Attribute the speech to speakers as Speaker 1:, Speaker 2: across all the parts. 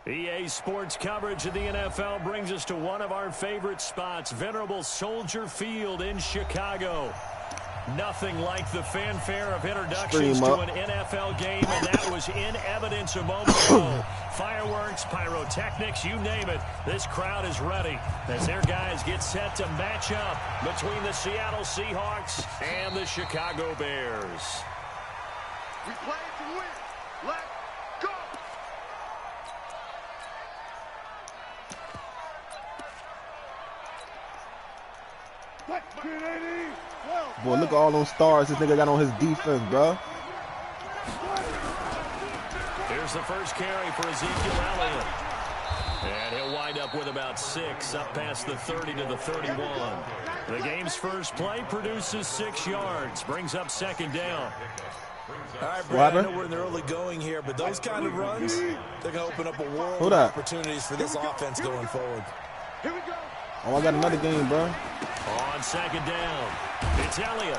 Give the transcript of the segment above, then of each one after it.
Speaker 1: EA Sports coverage of the NFL brings us to one of our favorite spots, venerable Soldier Field in Chicago. Nothing like the fanfare of introductions to an NFL game, and that was in evidence a moment ago. Fireworks, pyrotechnics, you name it. This crowd is ready as their guys get set to match up between the Seattle Seahawks and the Chicago Bears.
Speaker 2: We play to win. Let's go.
Speaker 3: Boy, look at all those stars this nigga got on his defense, bro.
Speaker 1: Here's the first carry for Ezekiel Elliott. And he'll wind up with about 6, up past the 30 to the 31. The game's first play produces 6 yards, brings up second down.
Speaker 4: All right, Brad, I know we're in the early going here, but those kind of runs, they're going to open up a world of opportunities for this offense going forward.
Speaker 2: Here we go.
Speaker 3: Oh, I got another game, bro.
Speaker 1: On second down, it's Elliott.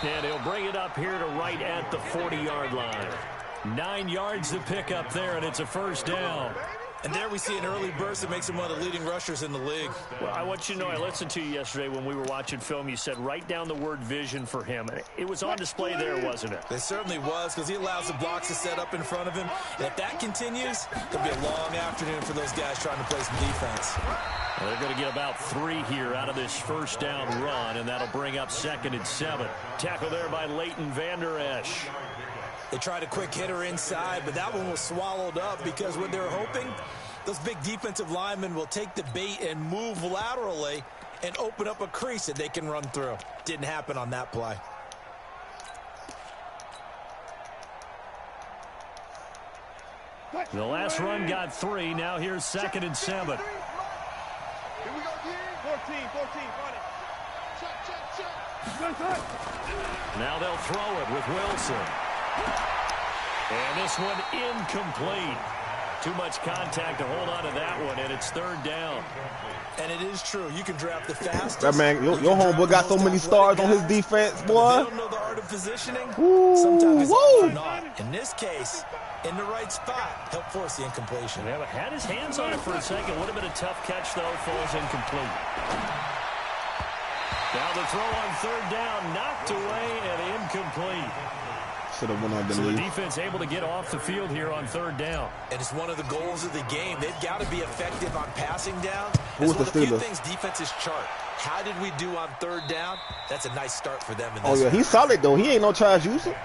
Speaker 1: And he'll bring it up here to right at the 40-yard line. 9 yards to pick up there, and it's a first down.
Speaker 4: And there we see an early burst that makes him one of the leading rushers in the league.
Speaker 1: Well, I want you to know, I listened to you yesterday when we were watching film. You said write down the word vision for him. It was on display there, wasn't it?
Speaker 4: It certainly was, because he allows the blocks to set up in front of him. And if that continues, it'll be a long afternoon for those guys trying to play some defense.
Speaker 1: Well, they're going to get about 3 here out of this first down run, and that'll bring up 2nd and 7. Tackle there by Leighton Vander Esch.
Speaker 4: They tried a quick hitter inside, but that one was swallowed up because what they're hoping, those big defensive linemen will take the bait and move laterally and open up a crease that they can run through. Didn't happen on that play.
Speaker 1: The last run got 3. Now here's 2nd and 7.
Speaker 2: Here we go again. 14, run it. Check.
Speaker 1: Now they'll throw it with Wilson. And this one incomplete. Too much contact to hold on to that one, and it's 3rd down.
Speaker 4: And it is true. You can draft the fastest.
Speaker 3: That man, your homeboy got so many stars on his defense, boy.
Speaker 4: They don't know the art of positioning. Sometimes it's all or not. In this case, in the right spot, help force the incompletion.
Speaker 1: Yeah, but had his hands on it for a second. Would have been a tough catch, though. Falls incomplete. Now the throw on 3rd down, knocked away and incomplete.
Speaker 3: Should have went on the
Speaker 1: So the
Speaker 3: lead.
Speaker 1: defense able to get off the field here on 3rd down.
Speaker 4: And it's one of the goals of the game. They've got to be effective on passing down.
Speaker 3: Who was
Speaker 4: one
Speaker 3: the
Speaker 4: of the few
Speaker 3: Steelers?
Speaker 4: things defenses chart. How did we do on 3rd down? That's a nice start for them. In this
Speaker 3: Oh, yeah, he's solid, though. He ain't no trash user.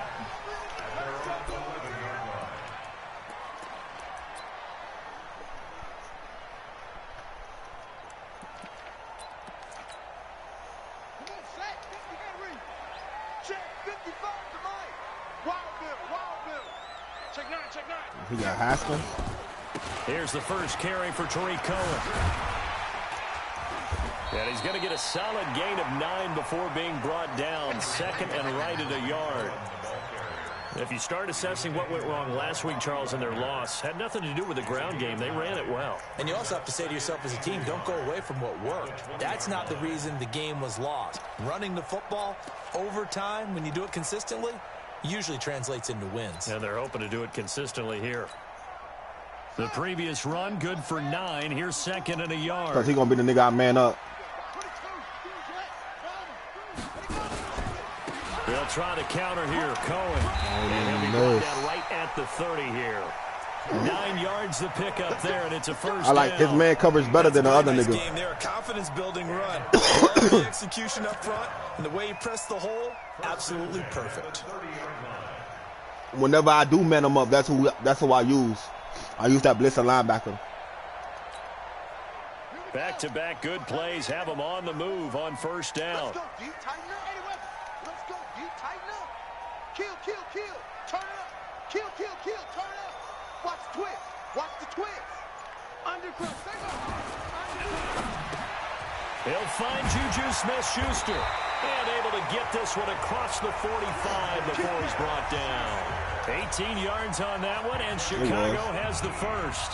Speaker 3: He got Haskins.
Speaker 1: Here's the first carry for Tariq Cohen. And he's going to get a solid gain of 9 before being brought down. 2nd and right at a yard. If you start assessing what went wrong last week, Charles, in their loss, had nothing to do with the ground game. They ran it well.
Speaker 4: And you also have to say to yourself as a team, don't go away from what worked. That's not the reason the game was lost. Running the football over time, when you do it consistently, usually translates into wins.
Speaker 1: And they're hoping to do it consistently here. The previous run, good for 9. Here's 2nd and a yard.
Speaker 3: Because he's going to be the nigga I man up.
Speaker 1: They'll try to counter here. Cohen. And he'll be going down right at the 30 here. 9 yards to pick up there, and it's a first
Speaker 3: I like
Speaker 1: down.
Speaker 3: his man coverage better than the other
Speaker 4: nice
Speaker 3: nigga.
Speaker 4: Game there, a confidence-building run. The execution up front and the way he pressed the hole, absolutely perfect.
Speaker 3: Whenever I do man him up, that's who I use. I use that blitzer linebacker.
Speaker 1: Back-to-back good plays have them on the move on first down.
Speaker 2: Let's go, D. Tighten up. Let's go, D. Tighten up. Kill. Turn it up. Kill. Turn it up. Watch the twist. Watch the twist. Undercross.
Speaker 1: He'll find Juju Smith-Schuster. And able to get this one across the 45 before he's brought down. 18 yards on that one, and Chicago has the first.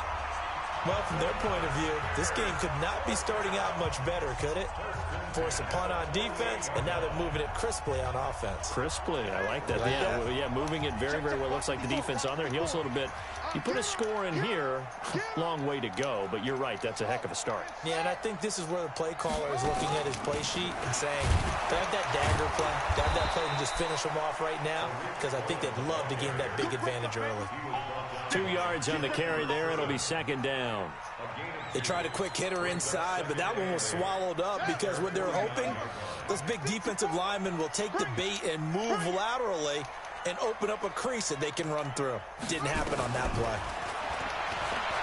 Speaker 4: Well, from their point of view, this game could not be starting out much better, could it? Force a punt on defense, and now they're moving it crisply on offense.
Speaker 1: Crisply, I like that. Yeah, moving it very, very well. Looks like the defense on their heels a little bit. You put a score in here, long way to go, but you're right, that's a heck of a start.
Speaker 4: Yeah, and I think this is where the play caller is looking at his play sheet and saying, do I have that dagger play? Do I have that play and just finish them off right now? Because I think they'd love to gain that big advantage early.
Speaker 1: 2 yards on the carry there. It'll be second down.
Speaker 4: They tried a quick hitter inside, but that one was swallowed up because what they're hoping, those big defensive linemen will take the bait and move laterally and open up a crease that they can run through. Didn't happen on that play.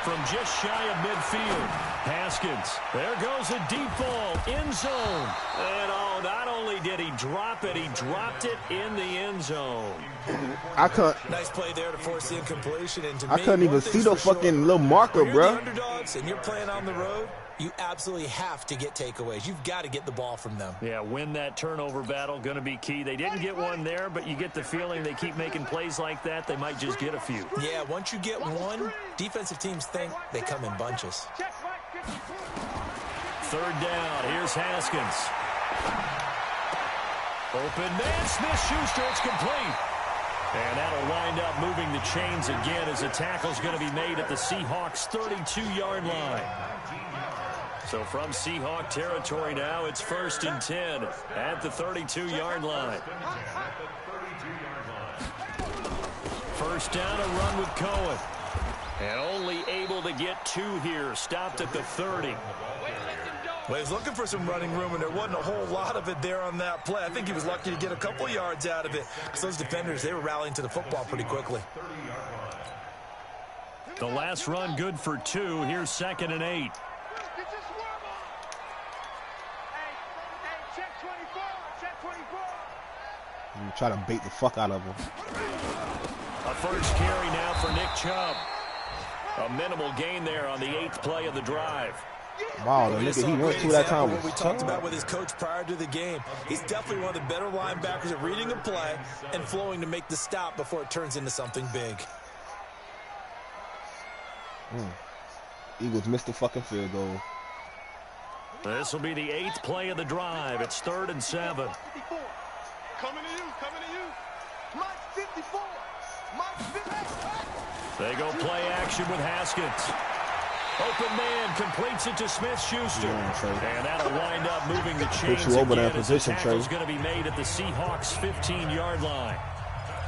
Speaker 1: From just shy of midfield, Haskins. There goes a deep ball, end zone. And oh, not only did he drop it, he dropped it in the end zone.
Speaker 4: Nice play there to force the incompletion. And
Speaker 3: I couldn't even see the fucking little marker, bro.
Speaker 4: You're the underdogs and you're playing on the road, you absolutely have to get takeaways. You've got to get the ball from them.
Speaker 1: Yeah, win that turnover battle, going to be key. They didn't get one there, but you get the feeling they keep making plays like that, they might just get a few.
Speaker 4: Yeah, once you get one, defensive teams think they come in bunches.
Speaker 1: Third down, here's Haskins. Open man, Smith-Schuster, it's complete. And that'll wind up moving the chains again as the tackle's going to be made at the Seahawks' 32-yard line. So from Seahawk territory now, it's 1st and 10 at the 32-yard line. First down, a run with Cohen. And only able to get 2 here, stopped at the 30.
Speaker 4: Well, he was looking for some running room, and there wasn't a whole lot of it there on that play. I think he was lucky to get a couple yards out of it because those defenders, they were rallying to the football pretty quickly.
Speaker 1: The last run good for 2. Here's 2nd and 8.
Speaker 3: Try to bait the fuck out of him.
Speaker 1: A first carry now for Nick Chubb. A minimal gain there on the 8th play of the drive.
Speaker 3: Wow, the nigga he went through that time.
Speaker 4: What we talked about with his coach prior to the game. He's definitely one of the better linebackers at reading a play and flowing to make the stop before it turns into something big.
Speaker 3: Eagles missed the fucking field goal.
Speaker 1: This will be the 8th play of the drive. It's 3rd and 7.
Speaker 2: Coming to you, coming to you. Mike 54. Mike 54.
Speaker 1: They go play action with Haskins. Open man completes it to Smith-Schuster. And that'll wind up moving the chains
Speaker 3: over
Speaker 1: again
Speaker 3: that position,
Speaker 1: as the tackle's going to be made at the Seahawks' 15-yard line.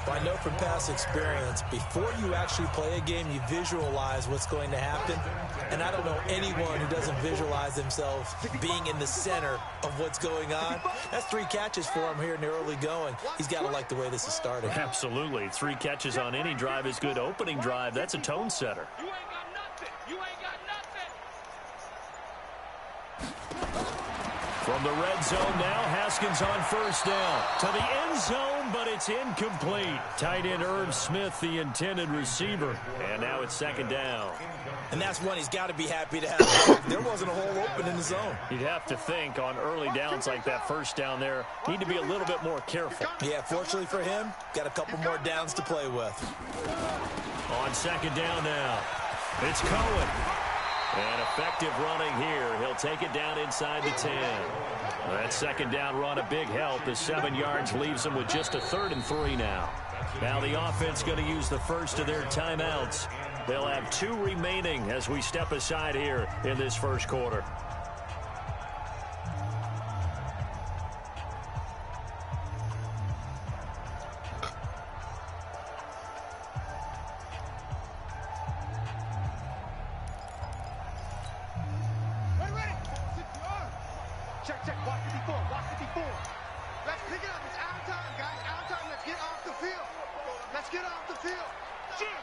Speaker 4: I know from past experience, before you actually play a game, you visualize what's going to happen. And I don't know anyone who doesn't visualize themselves being in the center of what's going on. That's 3 catches for him here in the early going. He's got to like the way this is starting.
Speaker 1: Absolutely. 3 catches on any drive is good. Opening drive, that's a tone setter.
Speaker 2: You ain't got nothing. You ain't got nothing.
Speaker 1: From the red zone now, Haskins on first down. To the end zone, but it's incomplete. Tight end Irv Smith, the intended receiver. And now it's 2nd down.
Speaker 4: And that's one he's got to be happy to have. There wasn't a hole open in the zone.
Speaker 1: You'd have to think on early downs like that first down there, need to be a little bit more careful.
Speaker 4: Yeah, fortunately for him, got a couple more downs to play with.
Speaker 1: On 2nd down now, it's Cohen. And effective running here. He'll take it down inside the 10. That 2nd down run, a big help. The 7 yards leaves them with just a 3rd and 3 now. Now the offense going to use the first of their timeouts. They'll have 2 remaining as we step aside here in this first quarter.
Speaker 2: Check, watch 54, watch 54. Let's pick it up, it's our time, guys, our time. Let's get off the field. Let's get off the field. Shoot.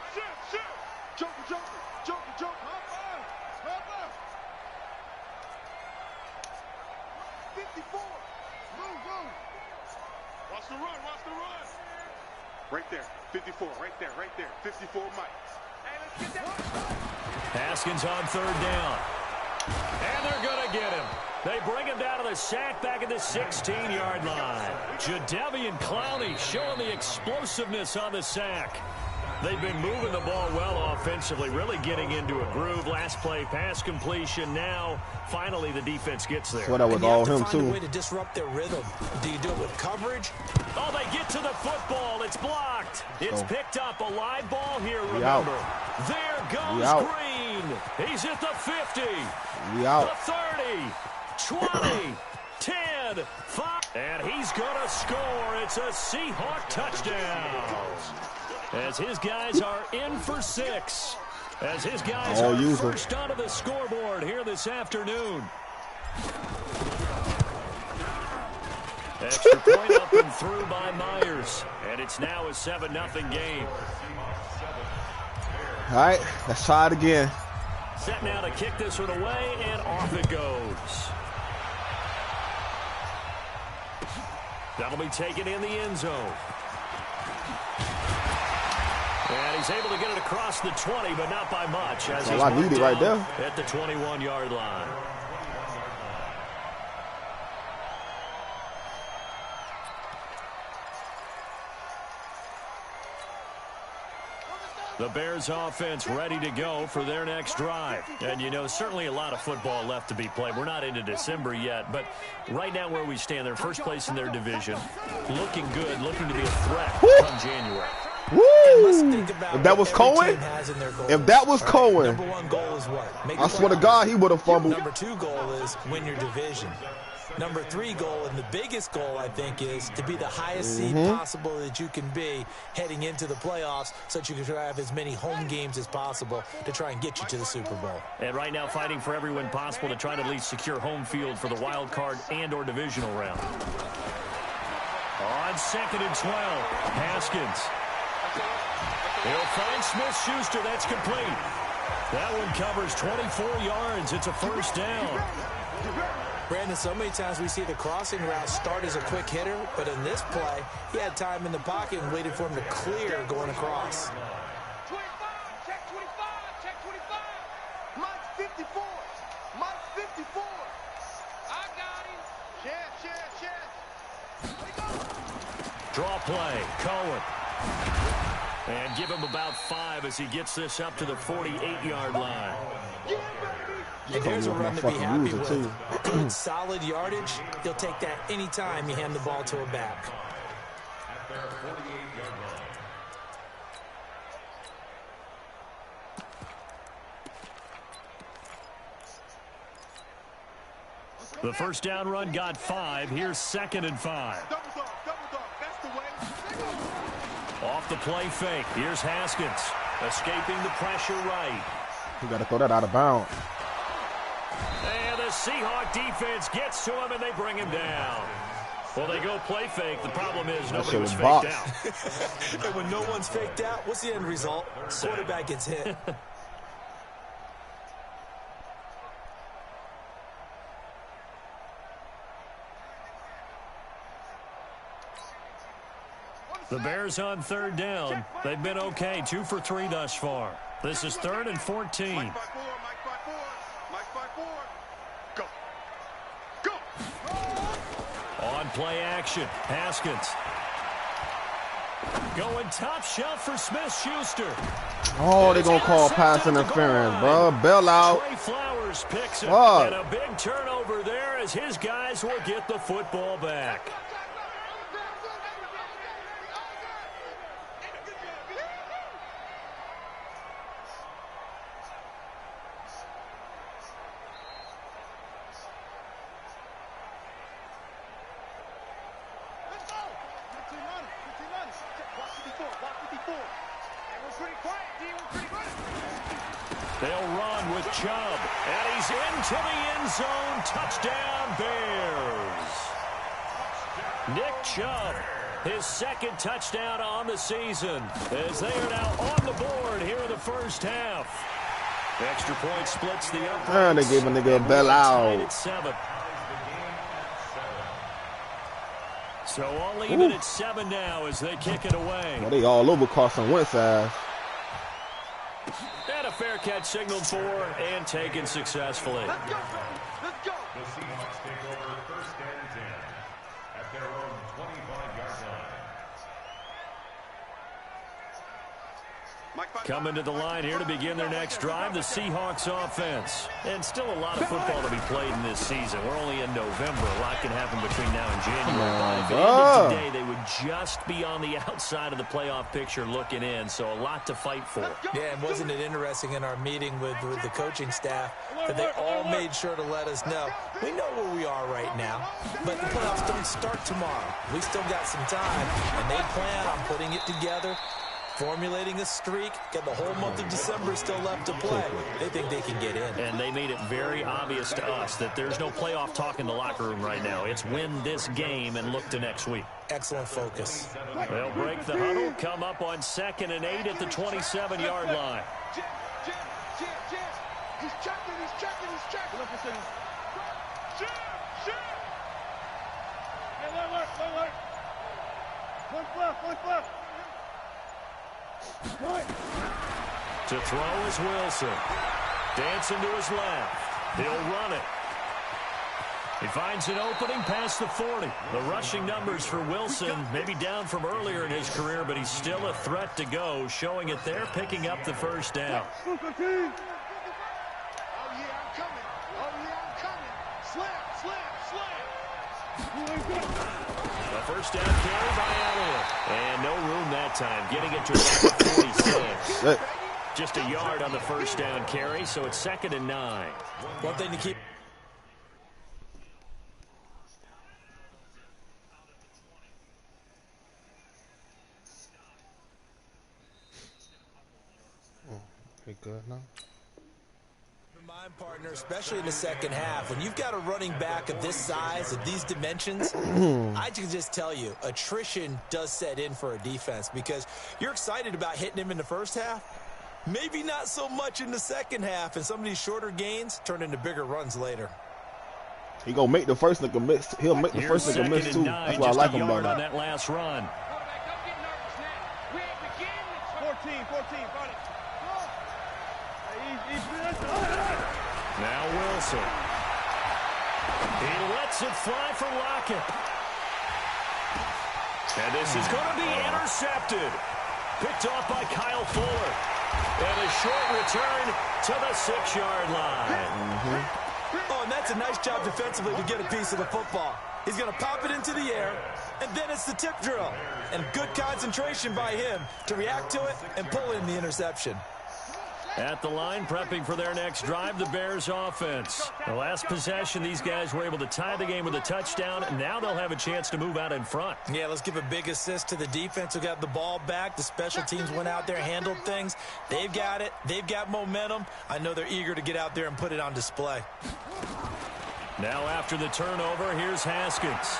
Speaker 2: Joker. Hop up. 54, move. Watch the run. Right there, 54, right there. 54, Mike. Hey, let's get that.
Speaker 1: Haskins on 3rd down. And they're going to get him. They bring him down to the sack back at the 16-yard line. Jadeveon Clowney showing the explosiveness on the sack. They've been moving the ball well offensively, really getting into a groove. Last play, pass completion. Now, finally, the defense gets there.
Speaker 3: Well, that was all him,
Speaker 4: find
Speaker 3: too.
Speaker 4: A way to disrupt their rhythm. Do you do it with coverage?
Speaker 1: Oh, they get to the football. It's blocked. It's picked up. A live ball here,
Speaker 3: We out.
Speaker 1: remember. There goes
Speaker 3: We out.
Speaker 1: Green. He's at the 50.
Speaker 3: We out.
Speaker 1: The 30. 20. 10. 5. And he's going to score. It's a Seahawk touchdown. As his guys are in for 6. As his guys are first onto the scoreboard here this afternoon. Extra point up and through by Myers. And it's now a 7-0 game.
Speaker 3: All right, let's try it again.
Speaker 1: Set now to kick this one away, and off it goes. That'll be taken in the end zone. And he's able to get it across the 20, but not by much. As he's
Speaker 3: I need it right there.
Speaker 1: At the 21-yard line. The Bears offense ready to go for their next drive. And, you know, certainly a lot of football left to be played. We're not into December yet, but right now where we stand, they're first place in their division. Looking good, looking to be a threat come January.
Speaker 3: Woo! If that was Cohen,
Speaker 4: Number one goal is what?
Speaker 3: I swear to God, he would have fumbled.
Speaker 4: Number 2 goal is win your division. Number 3 goal, and the biggest goal, I think, is to be the highest seed possible that you can be heading into the playoffs so that you can have as many home games as possible to try and get you to the Super Bowl.
Speaker 1: And right now fighting for every win possible to try to at least secure home field for the wild card and or divisional round. On 2nd and 12, Haskins. He'll find Smith-Schuster. That's complete. That one covers 24 yards. It's a first down.
Speaker 4: Brandon, so many times we see the crossing route start as a quick hitter, but in this play, he had time in the pocket and waited for him to clear going across.
Speaker 2: 25, check 25, check 25. Mike's 54, Mike's 54. I got him. Check.
Speaker 1: Draw play, Cohen. And give him about 5 as he gets this up to the 48-yard line.
Speaker 4: And here's a run to be happy with. Good, solid yardage. He'll take that anytime you hand the ball to a back.
Speaker 1: The first down run got 5. Here's 2nd and 5.
Speaker 2: Double dog, that's the way.
Speaker 1: Off the play fake. Here's Haskins. Escaping the pressure right.
Speaker 3: You got to throw that out of bounds.
Speaker 1: And the Seahawk defense gets to him, and they bring him down. Well, they go play fake. The problem is nobody was faked out.
Speaker 4: And when no one's faked out, what's the end result? Quarterback gets hit.
Speaker 1: The Bears on 3rd down. They've been okay. 2 for 3 thus far. This is 3rd and 14.
Speaker 2: Mike by 4, Mike by 4. Go. Go.
Speaker 1: On play action, Haskins. Going top shelf for Smith-Schuster.
Speaker 3: Oh, they're going to call pass interference, bro. Bail out.
Speaker 1: Trey Flowers picks it. And a big turnover there as his guys will get the football back. They'll run with Chubb, and he's into the end zone. Touchdown, Bears. Nick Chubb, his 2nd touchdown on the season, as they are now on the board here in the first half. Extra point splits the uprights.
Speaker 3: And they gave a nigga a bail out.
Speaker 1: 7. So all even at 7 now as they kick it away.
Speaker 3: Well, they all over Carson Wentz ass.
Speaker 1: And a fair catch signaled for and taken successfully.
Speaker 2: Let's go. Let's go.
Speaker 5: The Seahawks take over 1st and 10 at their own 25-yard line.
Speaker 1: Coming to the line here to begin their next drive, the Seahawks offense. And still a lot of football to be played in this season. We're only in November. A lot can happen between now and January. But if it ended today, they would just be on the outside of the playoff picture looking in. So a lot to fight for.
Speaker 4: Yeah, and wasn't it interesting in our meeting with the coaching staff that they all made sure to let us know, we know where we are right now, but the playoffs don't start tomorrow. We still got some time, and they plan on putting it together, formulating a streak, got the whole month of December still left to play. They think they can get in.
Speaker 1: And they made it very obvious to us that there's no playoff talk in the locker room right now. It's win this game and look to next week.
Speaker 4: Excellent focus.
Speaker 1: They'll break the huddle, come up on 2nd and 8 at the 27-yard line.
Speaker 2: He's checking. One.
Speaker 1: To throw is Wilson. Dancing to his left. He'll run it. He finds an opening past the 40. The rushing numbers for Wilson maybe down from earlier in his career, but he's still a threat to go, showing it there, picking up the first down.
Speaker 2: Oh, yeah, I'm coming. Slam.
Speaker 1: A first down carry by Elliott. And no room that time, getting it to about 46. Just a yard on the first down carry, so it's 2nd and 9.
Speaker 4: One thing to keep.
Speaker 3: Pretty good now.
Speaker 4: Mind partner, especially in the second half, when you've got a running back of this size, of these dimensions, I can just tell you, attrition does set in for a defense because you're excited about hitting him in the first half. Maybe not so much in the second half, and some of these shorter gains turn into bigger runs later.
Speaker 3: He gonna make the first nigga miss. He'll make the first nigga miss too. That's why I like him about
Speaker 1: that last run.
Speaker 2: 14.
Speaker 1: Now Wilson. He lets it fly for Lockett. And this is going to be intercepted. Picked off by Kyle Fuller. And a short return to the 6-yard line.
Speaker 4: Oh, and that's a nice job defensively to get a piece of the football. He's going to pop it into the air, and then it's the tip drill. And good concentration by him to react to it and pull in the interception.
Speaker 1: At the line, prepping for their next drive, the Bears offense. The last possession, these guys were able to tie the game with a touchdown, and now they'll have a chance to move out in front.
Speaker 4: Yeah, let's give a big assist to the defense who got the ball back. The special teams went out there, handled things. They've got it. They've got momentum. I know they're eager to get out there and put it on display.
Speaker 1: Now after the turnover, here's Haskins.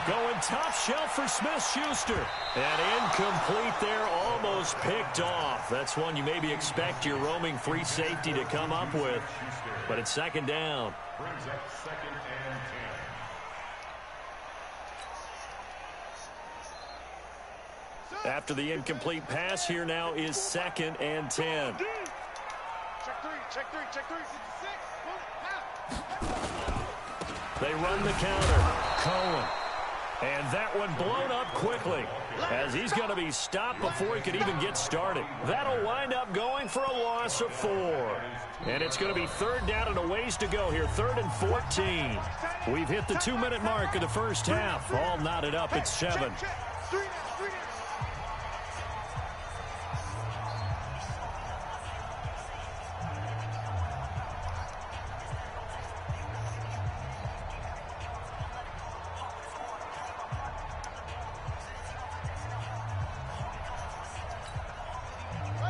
Speaker 1: Going top shelf for Smith-Schuster. And incomplete there, almost picked off. That's one you maybe expect your roaming free safety to come up with. But it's 2nd down.
Speaker 5: Brings up 2nd and 10.
Speaker 1: After the incomplete pass, here now is 2nd and 10.
Speaker 2: Check three.
Speaker 1: They run the counter. Cohen. And that one blown up quickly as he's going to be stopped before he could even get started. That'll wind up going for a loss of 4. And it's going to be 3rd down and a ways to go here. 3rd and 14. We've hit the 2-minute mark of the first half. All knotted up at 7.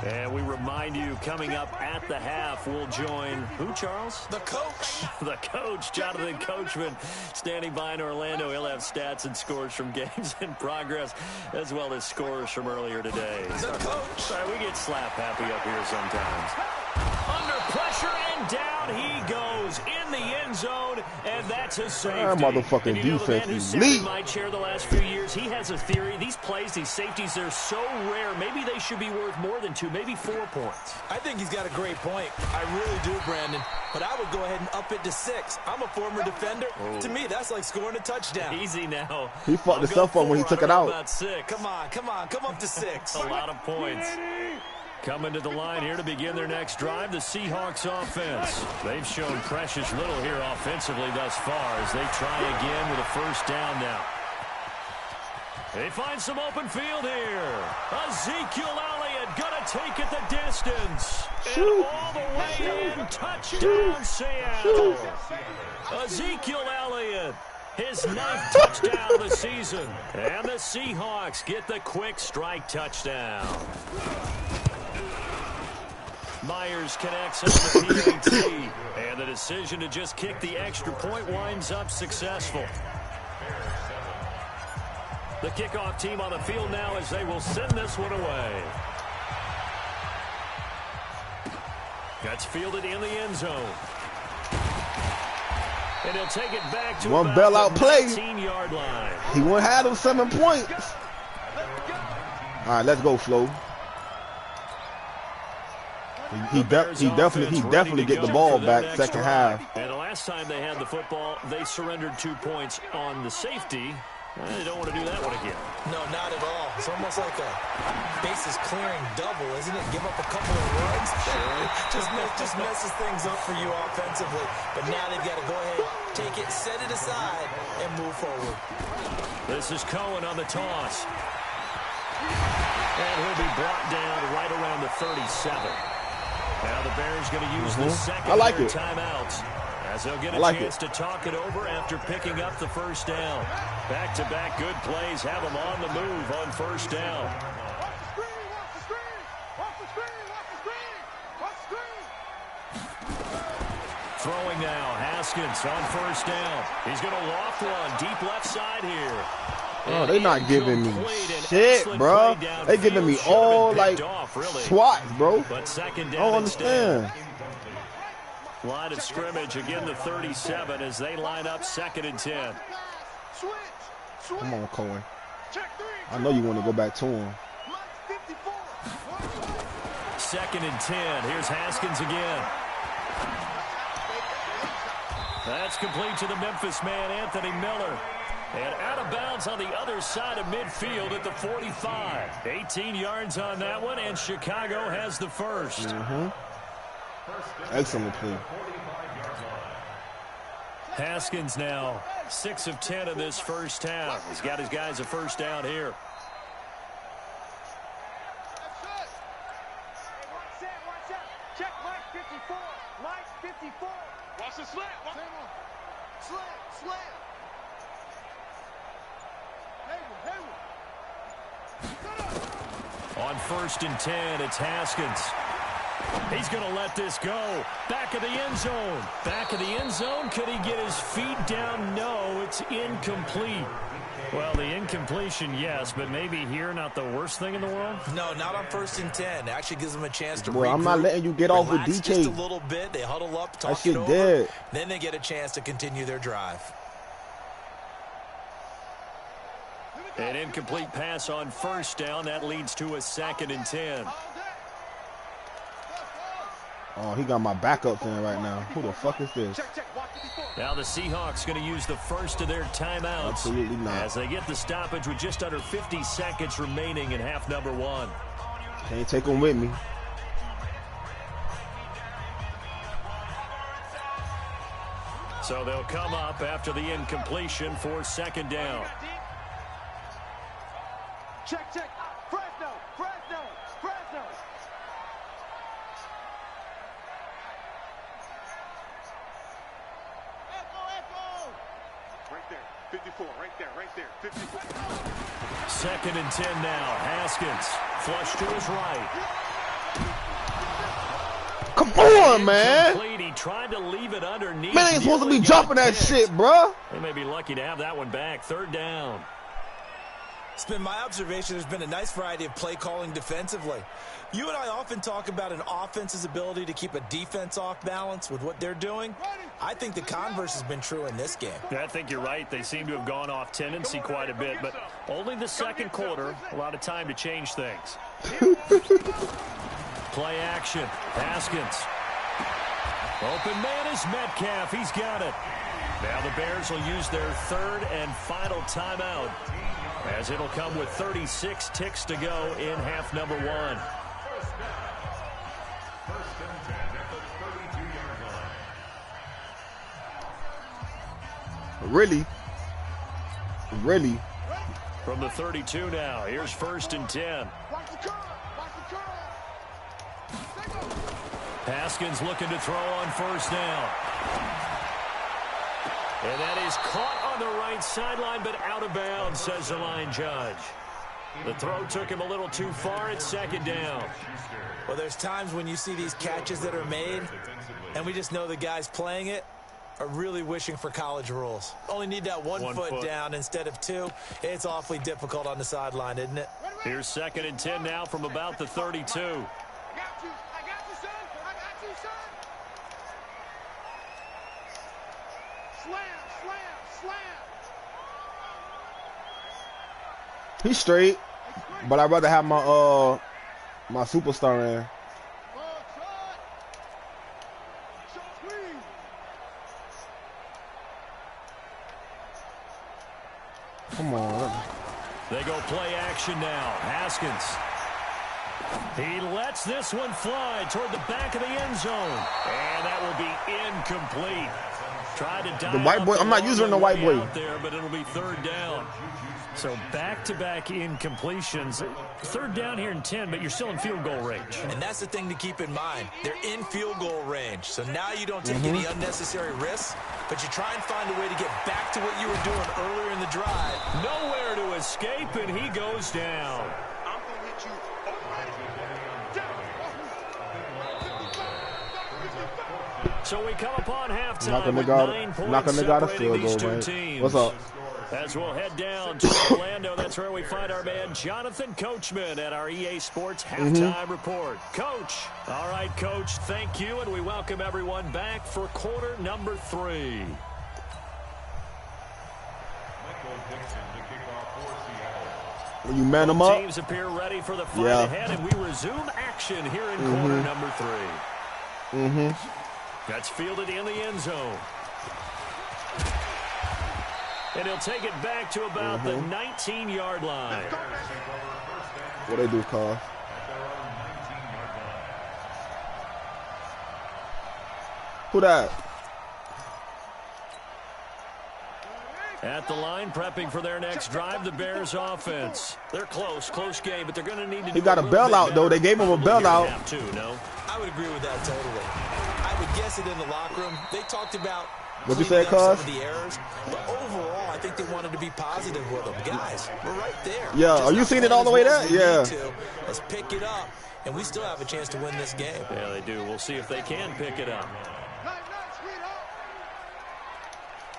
Speaker 1: And we remind you, coming up at the half, we'll join who, Charles?
Speaker 4: The coach.
Speaker 1: The coach, Jonathan Coachman, standing by in Orlando. He'll have stats and scores from games in progress, as well as scores from earlier today.
Speaker 4: The coach.
Speaker 1: Sorry, we get slap happy up here sometimes. Under pressure, and down he goes in the end zone, and that's a safety.
Speaker 3: That motherfucking defense is elite.
Speaker 1: In my chair the last few years, he has a theory. These plays, these safeties, they're so rare. Maybe they should be worth more than 2, maybe 4 points.
Speaker 4: I think he's got a great point. I really do, Brandon. But I would go ahead and up it to 6. I'm a former defender. Oh. To me, that's like scoring a touchdown.
Speaker 1: Easy now.
Speaker 3: He fucked himself up when he took it out.
Speaker 1: About 6.
Speaker 4: Come on. Come up to 6.
Speaker 1: A lot of points. Coming to the line here to begin their next drive, the Seahawks offense. They've shown precious little here offensively thus far as they try again with a first down now. They find some open field here. Ezekiel Elliott gonna take it the distance. And all the way in, touchdown Seattle. Ezekiel Elliott, his 9th touchdown of the season. And the Seahawks get the quick strike touchdown. Myers connects on the PAT. And the decision to just kick the extra point winds up successful. The kickoff team on the field now as they will send this one away. That's fielded in the end zone. And he'll take it back to
Speaker 3: one bailout play.
Speaker 1: 19-yard line.
Speaker 3: He won't have them 7 points. All right, let's go, Flo. He definitely get the ball back second half.
Speaker 1: And the last time they had the football, they surrendered 2 points on the safety. They don't want to do that one again.
Speaker 4: No, not at all. It's almost like a bases clearing double, isn't it? Give up a couple of runs. just messes things up for you offensively. But now they've got to go ahead, take it, set it aside, and move forward.
Speaker 1: This is Cohen on the toss. And he'll be brought down right around the 37. Now the Bears going to use the second timeouts. As they'll get a chance to talk it over after picking up the first down. Back-to-back good plays have them on the move on first down. Throwing now, Haskins on first down. He's going to loft one deep left side here.
Speaker 3: Oh, they're not giving me shit, bro. They giving me all, like, swats, bro.
Speaker 1: But second down,
Speaker 3: I don't understand.
Speaker 1: Line of scrimmage, again the 37 as they line up 2nd and 10.
Speaker 3: Come on, Cohen. I know you want to go back to him.
Speaker 1: 2nd and 10. Here's Haskins again. That's complete to the Memphis man, Anthony Miller. And out of bounds on the other side of midfield at the 45. 18 yards on that one, and Chicago has the first.
Speaker 3: Excellent play.
Speaker 1: Haskins now 6 of 10 in this first half. He's got his guys a first down here.
Speaker 2: Check Mike 54. Mike 54. Watch the slant. Slant.
Speaker 1: On 1st and 10, it's Haskins. He's going to let this go. Back of the end zone. Back of the end zone. Could he get his feet down? No, it's incomplete. Well, the incompletion, yes, but maybe here not the worst thing in the world?
Speaker 4: No, not on 1st and 10. Actually gives them a chance to
Speaker 3: regroup. I'm not letting you get off with DK.
Speaker 4: Just a little bit. They huddle up, talk it over.
Speaker 3: Dead.
Speaker 4: Then they get a chance to continue their drive.
Speaker 1: An incomplete pass on first down. That leads to a 2nd and 10.
Speaker 3: Oh, he got my backup in right now. Who the fuck is this?
Speaker 1: Now the Seahawks going to use the first of their timeouts.
Speaker 3: Absolutely not.
Speaker 1: As they get the stoppage with just under 50 seconds remaining in half number 1.
Speaker 3: Can't take them with me.
Speaker 1: So they'll come up after the incompletion for 2nd down.
Speaker 2: Check. Fresno. Right there. 54. Right there. 54.
Speaker 1: 2nd and 10 now. Haskins. Flush to his right.
Speaker 3: Come on, man.
Speaker 1: He tried to leave it underneath.
Speaker 3: Man, ain't supposed to be dropping that shit, bro.
Speaker 1: They may be lucky to have that one back. 3rd down.
Speaker 4: It's been my observation there's been a nice variety of play calling defensively. You and I often talk about an offense's ability to keep a defense off balance with what they're doing. I think the converse has been true in this game.
Speaker 1: Yeah, I think you're right. They seem to have gone off tendency quite a bit, but only the 2nd quarter. A lot of time to change things. Play action. Haskins. Open man is Metcalf. He's got it. Now the Bears will use their 3rd and final timeout, as it'll come with 36 ticks to go in half number 1.
Speaker 3: Really? Really?
Speaker 1: From the 32 now, here's 1st and 10. Haskins looking to throw on 1st down. And that is caught on the right sideline, but out of bounds, says the line judge. The throw took him a little too far. It's 2nd down.
Speaker 4: Well, there's times when you see these catches that are made, and we just know the guys playing it are really wishing for college rules. Only need that one foot down instead of 2. It's awfully difficult on the sideline, isn't it?
Speaker 1: Here's 2nd and 10 now from about the 32.
Speaker 2: I got you, son. I got you, son. Slam, slam, slam.
Speaker 3: He's straight, but I'd rather have my my superstar in. Come on.
Speaker 1: They go play action now. Haskins. He lets this one fly toward the back of the end zone. And that will be incomplete. Tried to dive
Speaker 3: the white boy. I'm not using the white boy
Speaker 1: out there, but it'll be 3rd down. So back-to-back incompletions. 3rd down here in 10, but you're still in field goal range.
Speaker 4: And that's the thing to keep in mind. They're in field goal range. So now you don't take any unnecessary risks, but you try and find a way to get back to what you were doing earlier in the drive.
Speaker 1: Nowhere to escape, and he goes down.
Speaker 2: I'm going to hit you
Speaker 1: So we come upon halftime
Speaker 3: Knock
Speaker 1: with 9 points separating these two teams.
Speaker 3: What's up?
Speaker 1: As we'll head down to Orlando, that's where we find our man Jonathan Coachman at our EA Sports Halftime Report. Coach. All right, Coach, thank you, and we welcome everyone back for quarter number 3.
Speaker 3: When you man them up,
Speaker 1: teams appear ready for the fight ahead, and we resume action here in quarter number 3. That's fielded in the end zone. And he'll take it back to about the 19-yard line.
Speaker 3: What they do, Carl? Who that?
Speaker 1: At the line, prepping for their next drive, the Bears offense. They're close game, but they're going to need to
Speaker 3: He got a bailout, though. They gave him a bailout.
Speaker 1: No?
Speaker 4: I would agree with that totally. I would guess it in the locker room. They talked about
Speaker 3: what you said, Cuz?
Speaker 4: The errors, but overall, I think they wanted to be positive with them. Guys, we're right there.
Speaker 3: Yeah, are you seeing it all the way there? Yeah.
Speaker 4: Let's pick it up, and we still have a chance to win this game.
Speaker 1: Yeah, they do. We'll see if they can pick it up.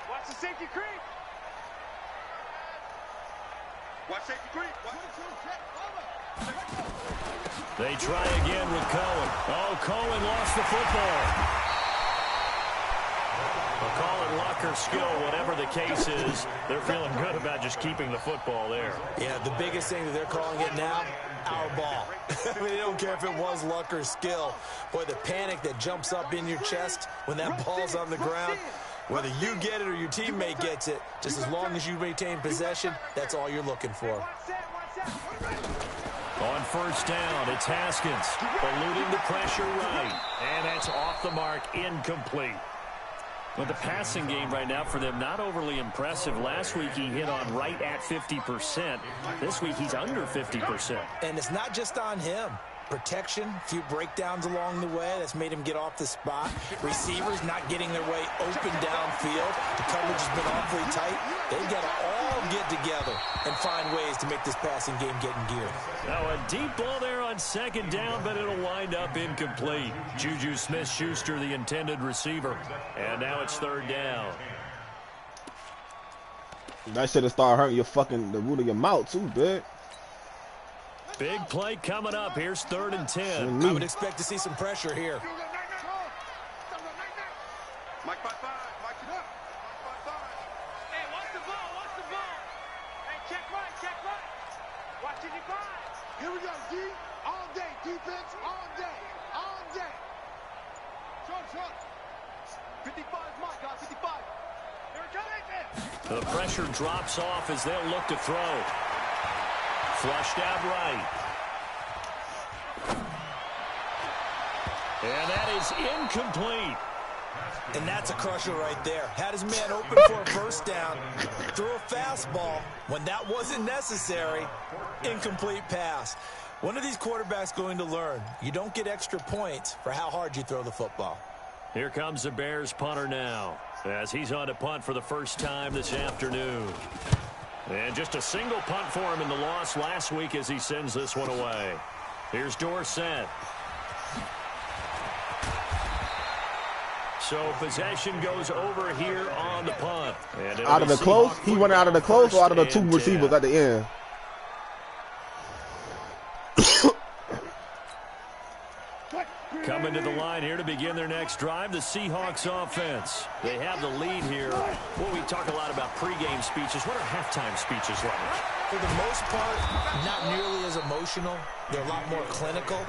Speaker 2: Watch the safety creep. Watch safety creep.
Speaker 1: They try again with Cohen. Oh, Cohen lost the football. We'll call it luck or skill, whatever the case is. They're feeling good about just keeping the football there.
Speaker 4: Yeah, the biggest thing that they're calling it now, our ball. I mean, they don't care if it was luck or skill. Boy, the panic that jumps up in your chest when that ball's on the ground, whether you get it or your teammate gets it, just as long as you maintain possession, that's all you're looking for.
Speaker 1: On 1st down, it's Haskins, eluding the pressure right, and that's off the mark, incomplete. Well, the passing game right now for them, not overly impressive. Last week he hit on right at 50%. This week he's under 50%.
Speaker 4: And it's not just on him. Protection, a few breakdowns along the way. That's made him get off the spot. Receivers not getting their way open downfield. The coverage has been awfully tight. They've got to all get together and find ways to make this passing game get in gear.
Speaker 1: Now a deep ball there on 2nd down, but it'll wind up incomplete. Juju Smith-Schuster, the intended receiver. And now it's 3rd down.
Speaker 3: That should have started hurting the root of your mouth too, big.
Speaker 1: Big play coming up. Here's 3rd and 10.
Speaker 4: I would expect to see some pressure here.
Speaker 2: Mike 5-5. Mike it up. Mike 5-5. Hey, watch the ball. Watch the ball. Hey, check right. Check right. Watch it, Here we go, D. All day. Defense all day. All day. Short. 55 Mike, guys. 55. Here it comes.
Speaker 1: The pressure drops off as they'll look to throw. Flushed out right. And that is incomplete.
Speaker 4: And that's a crusher right there. Had his man open for a first down, threw a fastball when that wasn't necessary, incomplete pass. One of these quarterbacks going to learn, you don't get extra points for how hard you throw the football.
Speaker 1: Here comes the Bears punter now, as he's on to punt for the first time this afternoon. And just a single punt for him in the loss last week as he sends this one away. Here's Dorsett. So possession goes over here on the punt. And
Speaker 3: out of the close? He went out of the close or out of the two receivers at the end?
Speaker 1: Coming to the line here to begin their next drive, the Seahawks offense. They have the lead here. Well, we talk a lot about pregame speeches. What are halftime speeches like?
Speaker 4: For the most part, not nearly as emotional. They're a lot more clinical.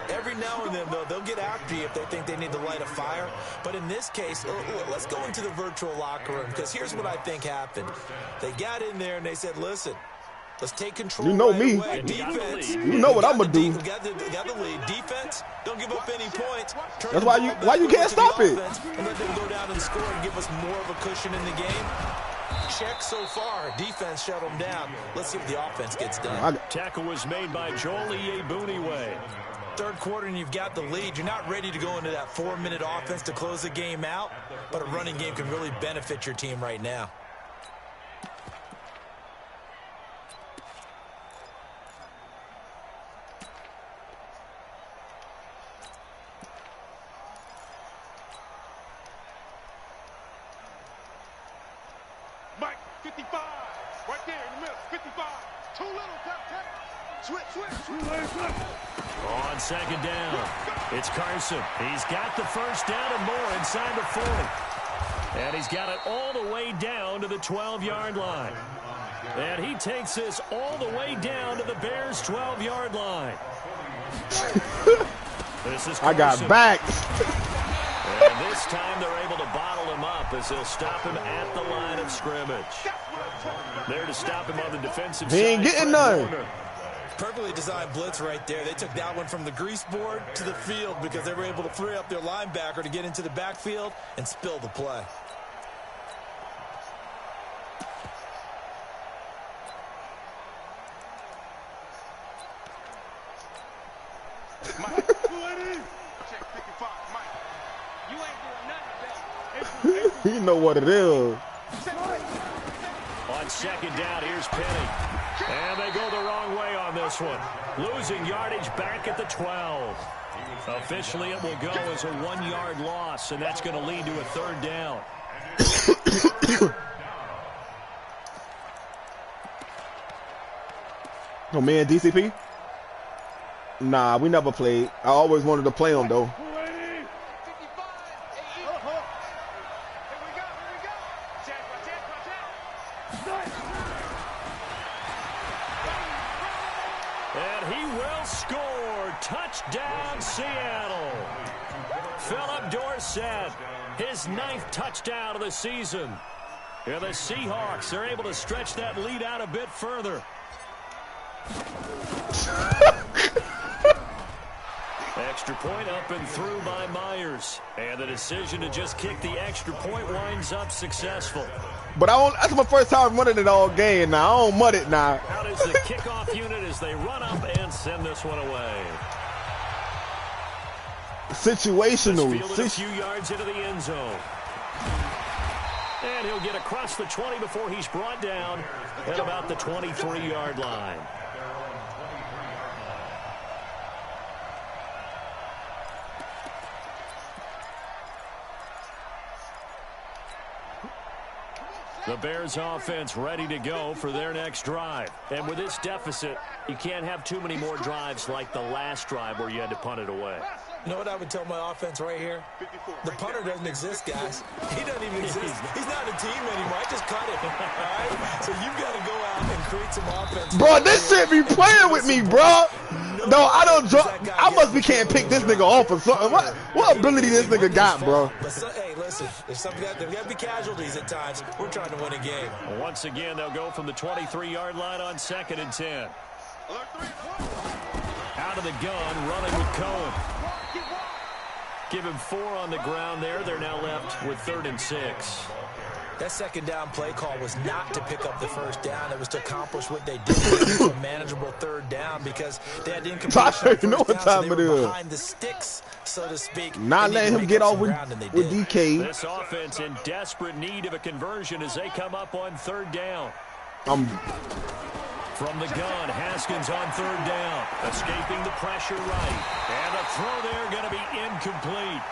Speaker 4: Every now and then, though, they'll get after you if they think they need to light a fire. But in this case, let's go into the virtual locker room, because here's what I think happened. They got in there and they said, listen, let's take control.
Speaker 3: You know
Speaker 4: right
Speaker 3: me.
Speaker 4: away. Defense.
Speaker 3: You know what I'm going to do.
Speaker 4: Got the lead. Defense, don't give up any points.
Speaker 3: That's why you can't stop it.
Speaker 4: And let them go down and score and give us more of a cushion in the game. Check so far. Defense shut them down. Let's see if the offense gets done.
Speaker 1: Tackle was made by Joel Iyiegbuniwe.
Speaker 4: Third quarter and you've got the lead. You're not ready to go into that 4-minute offense to close the game out, but a running game can really benefit your team right now.
Speaker 2: Mike, 55. Right there in the middle. 55. Too little. Switch.
Speaker 1: On second down, it's Carson. He's got the first down and more inside the 40. And he's got it all the way down to the 12-yard line. And he takes this all the way down to the Bears' 12-yard line. This is Carson.
Speaker 3: I got back.
Speaker 1: And this time they're able to bottle him up as they'll stop him at the line of scrimmage. There to stop him on the defensive side.
Speaker 3: He ain't getting none.
Speaker 4: Perfectly designed blitz right there. They took that one from the grease board to the field because they were able to free up their linebacker to get into the backfield and spill the play.
Speaker 3: You know what it is.
Speaker 1: On second down, here's Penny. And they go the wrong way on this one. Losing yardage back at the 12. Officially, it will go as a 1-yard loss, and that's going to lead to a third down.
Speaker 3: Oh, man, DCP? Nah, we never played. I always wanted to play him, though.
Speaker 1: And he will score. Touchdown, Seattle. Philip Dorsett, his 9th touchdown of the season. And the Seahawks are able to stretch that lead out a bit further. Extra point up and through by Myers. And the decision to just kick the extra point winds up successful.
Speaker 3: But that's my first time running it all game now. I don't mud it now.
Speaker 1: Out is the kickoff unit as they run up and send this one away.
Speaker 3: Situational.
Speaker 1: Fielded a few yards into the end zone. And he'll get across the 20 before he's brought down at about the 23-yard line. The Bears offense ready to go for their next drive. And with this deficit, you can't have too many more drives like the last drive where you had to punt it away.
Speaker 4: You know what I would tell my offense right here? The punter doesn't exist, guys. He doesn't even exist. He's not a team anymore. I just cut him. All right? So you've got to go out and create some offense.
Speaker 3: Bro, this shit be playing with me, bro. No, I don't. I must be can't pick this nigga off or something. What ability this nigga got, bro?
Speaker 4: But hey, listen. There's got to be casualties at times. We're trying to win a game.
Speaker 1: Once again, they'll go from the 23-yard line on 2nd and 10. Out of the gun, running with Cohen. Give him 4 on the ground there. They're now left with 3rd and 6.
Speaker 4: That second down play call was not to pick up the first down. It was to accomplish what they did. It was a manageable 3rd down because they had incomplete.
Speaker 3: You know what time it is.
Speaker 4: Behind the sticks, so to speak.
Speaker 3: Not letting him get off with DK.
Speaker 1: This offense in desperate need of a conversion as they come up on 3rd down. From the gun, Haskins on 3rd down. Escaping the pressure right. And the throw there going to be incomplete.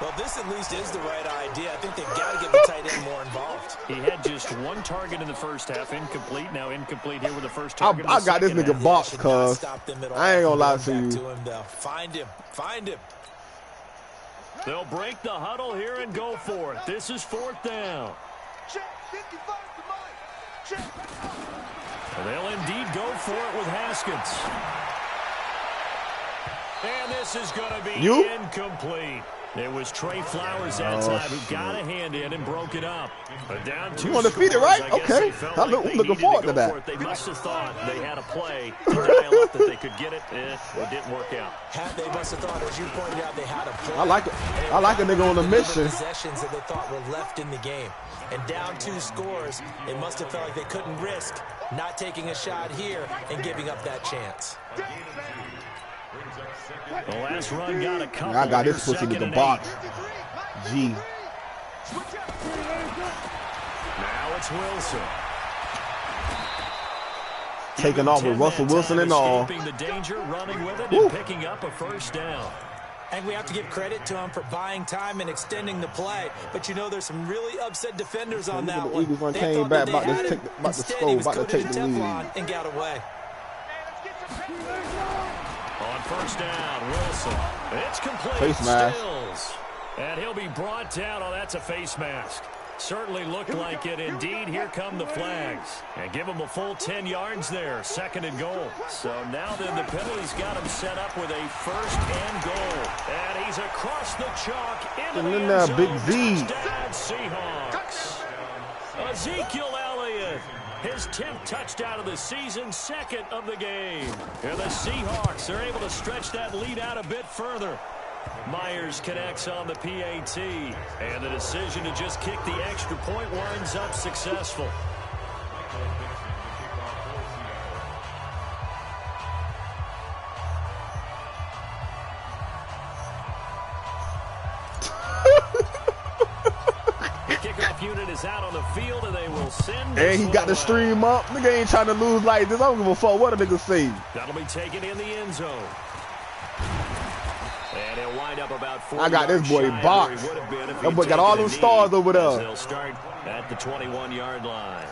Speaker 4: Well, this at least is the right idea. I think they've got to get the tight end more involved.
Speaker 1: He had just 1 target in the first half, incomplete. Now incomplete here with the first target.
Speaker 3: I got this nigga box, cuz. I ain't gonna lie to you.
Speaker 4: Find him. Find him.
Speaker 1: They'll break the huddle here and go for it. This is 4th down. They'll indeed go for it with Haskins. And this is going to be incomplete. It was Trey Flowers that time who got a hand in and broke it up. But down 2
Speaker 3: You want to feed it, right? Okay. I'm looking forward to that.
Speaker 1: They must have thought they had a play to dial up that they could get it. It didn't work out.
Speaker 4: They must have thought, as you pointed out, they had a play.
Speaker 3: I like it. I like a nigga on a mission.
Speaker 4: Possessions that they thought were left in the game. And down 2 scores, they must have felt like they couldn't risk not taking a shot here and giving up that chance.
Speaker 1: The last run got a couple.
Speaker 3: I got this pussy to the box. G.
Speaker 1: Now it's Wilson.
Speaker 3: Taking off with Russell Wilson and all.
Speaker 1: Escaping the danger, running with it, and picking up a 1st down.
Speaker 4: And we have to give credit to him for buying time and extending the play. But you know there's some really upset defenders on that one.
Speaker 3: The Eagles came back about to score, about to take the lead.
Speaker 4: And got away.
Speaker 1: On 1st down, Wilson. It's complete.
Speaker 3: Face mask.
Speaker 1: Stills. And he'll be brought down. Oh, that's a face mask. Certainly looked like it. Indeed, here come the flags. And give him a full 10 yards there. 2nd and goal. So now then the penalty's got him set up with a 1st and goal. And he's across the chalk into the end zone.
Speaker 3: Big Z.
Speaker 1: Touchdown Seahawks. Ezekiel Elliott. His 10th touchdown of the season, 2nd of the game. And the Seahawks are able to stretch that lead out a bit further. Myers connects on the PAT. And the decision to just kick the extra point winds up successful. Unit is out on the field and they will send.
Speaker 3: And he got the stream up. Nigga ain't trying to lose like this. I don't give a fuck what a nigga say.
Speaker 1: That'll be taken in the end zone. And he'll wind up about 4
Speaker 3: I got this boy box. That boy got all them stars over there.
Speaker 1: They'll start at the 21-yard line.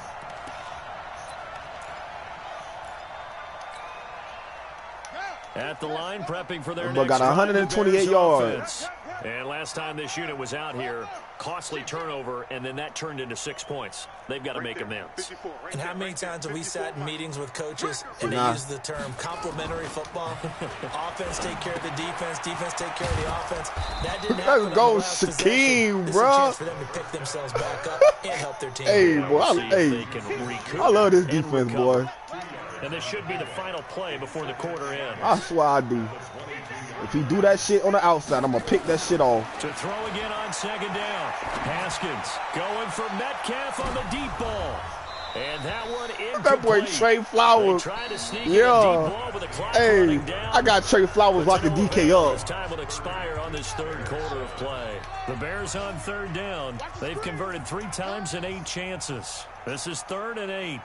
Speaker 1: At the line, prepping for their next
Speaker 3: got 128 yards.
Speaker 1: And last time this unit was out here, costly turnover, and then that turned into 6 points. They've got to make amends.
Speaker 4: And how many times have we sat in meetings with coaches and they use the term complementary football? Offense take care of the defense, defense take care of the offense. That didn't happen.
Speaker 3: Let's go, Shaquem, bro.
Speaker 4: It's a chance for them to pick themselves back up and help their team.
Speaker 3: Hey, boy, I love this defense, boy.
Speaker 1: And this should be the final play before the quarter ends.
Speaker 3: I swear I do. If he do that shit on the outside, I'm going to pick that shit off.
Speaker 1: To throw again on 2nd down. Haskins going for Metcalf on the deep ball. And that one incomplete.
Speaker 3: That boy Trey Flowers. Yeah. Hey, I got Trey Flowers locking DK up.
Speaker 1: His time will expire on this 3rd quarter of play. The Bears on 3rd down. They've converted 3 times in 8 chances. This is 3rd and 8.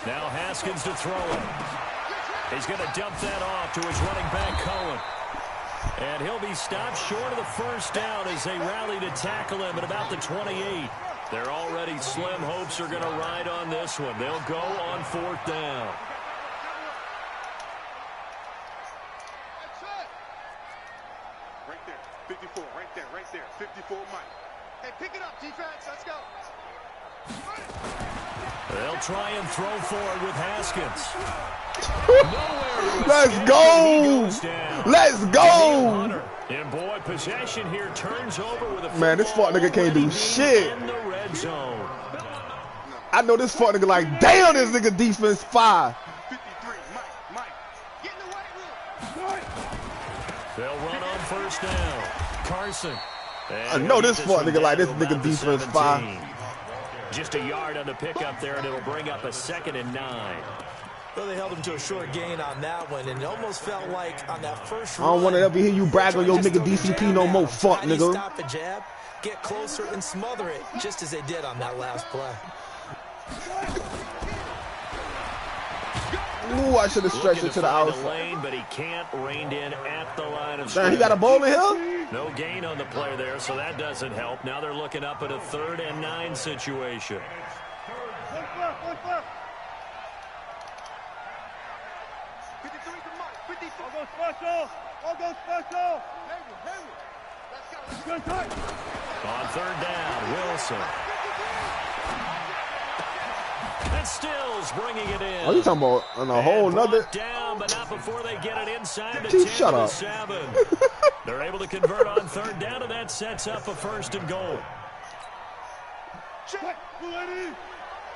Speaker 1: Now Haskins to throw it. He's going to dump that off to his running back, Cohen. And he'll be stopped short of the 1st down as they rally to tackle him at about the 28. They're already slim hopes are going to ride on this one. They'll go on 4th down.
Speaker 2: Right there, 54, right there, 54 Mike. Hey, pick it up, defense, let's go.
Speaker 1: They'll try and throw forward with Haskins.
Speaker 3: Let's go! Let's go!
Speaker 1: And boy, possession here turns over with a
Speaker 3: man, this fuck nigga can't do shit.
Speaker 1: In the red zone.
Speaker 3: I know this fuck nigga like, damn, this nigga defense 5.
Speaker 1: They'll run on first down. Carson.
Speaker 3: I know this fuck nigga like this nigga defense 5.
Speaker 1: Just a yard on the pickup there, and it'll bring up a 2nd and 9.
Speaker 4: Well, they held him to a short gain on that one, and it almost felt like on that first
Speaker 3: I don't want to ever hear you brag on your nigga DCP no more, fuck nigga.
Speaker 4: Stop a jab, get closer, and smother it, just as they did on that last play.
Speaker 3: Ooh, I should have stretched it to the outside.
Speaker 1: Lane, but he can't rein in at the line of
Speaker 3: Damn, he got a ball in here?
Speaker 1: No gain on the play there, so that doesn't help. Now they're looking up at a 3rd and 9 situation.
Speaker 2: I'll go special.
Speaker 1: On 3rd down, Wilson. And Stills bringing it in.
Speaker 3: Oh, you talking about on a whole nother?
Speaker 1: Down, but not before they get it inside the 10
Speaker 3: Shut up.
Speaker 1: 7. They're able to convert on 3rd down, and that sets up a 1st and goal.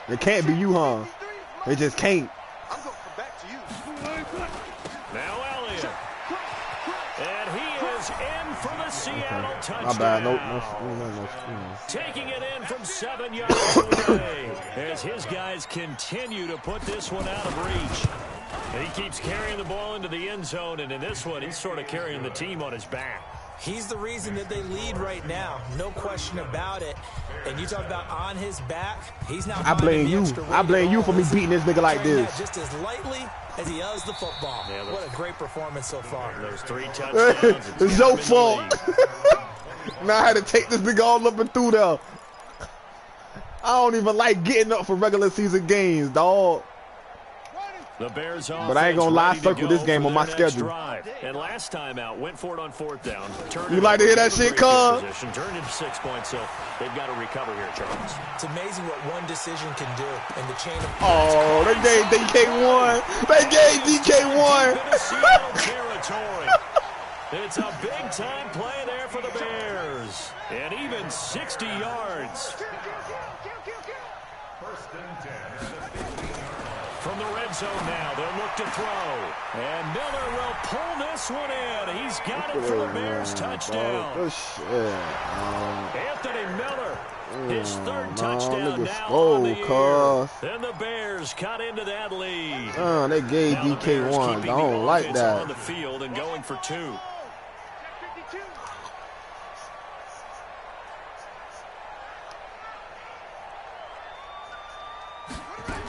Speaker 3: It can't be you, huh? It just can't.
Speaker 2: I'm going back to you.
Speaker 1: Now Elliott. And he is in for the Seattle touchdown.
Speaker 3: My bad. No.
Speaker 1: Taking it in from 7 yards away as his guys continue to put this one out of reach. He keeps carrying the ball into the end zone, and in this one, he's sort of carrying the team on his back.
Speaker 4: He's the reason that they lead right now, no question about it. And you talk about on his back, he's not.
Speaker 3: I blame you. I blame you for me beating this nigga like this.
Speaker 4: Just as lightly as he does the football.
Speaker 1: Yeah,
Speaker 4: what a great performance so far.
Speaker 1: Those 3 touchdowns.
Speaker 3: It's your fault. Now I had to take this nigga all up and through there. I don't even like getting up for regular season games, dog.
Speaker 1: The Bears
Speaker 3: but I ain't gonna lie, circle this game on my schedule.
Speaker 1: Drive. And last time out, went for it on 4th down.
Speaker 3: You like to hear that shit, cuz?
Speaker 1: Turned into 6 points, so they've got to recover here, Charles.
Speaker 4: It's amazing what one decision can do in the chain of.
Speaker 3: Oh, they gave DK1. They gave DK1.
Speaker 1: Territory. It's a big-time play there for the Bears. And even 60 yards.
Speaker 5: 1st and 10.
Speaker 1: From the red zone now, they'll look to throw. And Miller will pull this one in. He's got it for the Bears touchdown. Anthony Miller, his 3rd touchdown now on the year. And the Bears cut into that lead.
Speaker 3: They gave DK1. I don't like that.
Speaker 1: On the field and going for 2.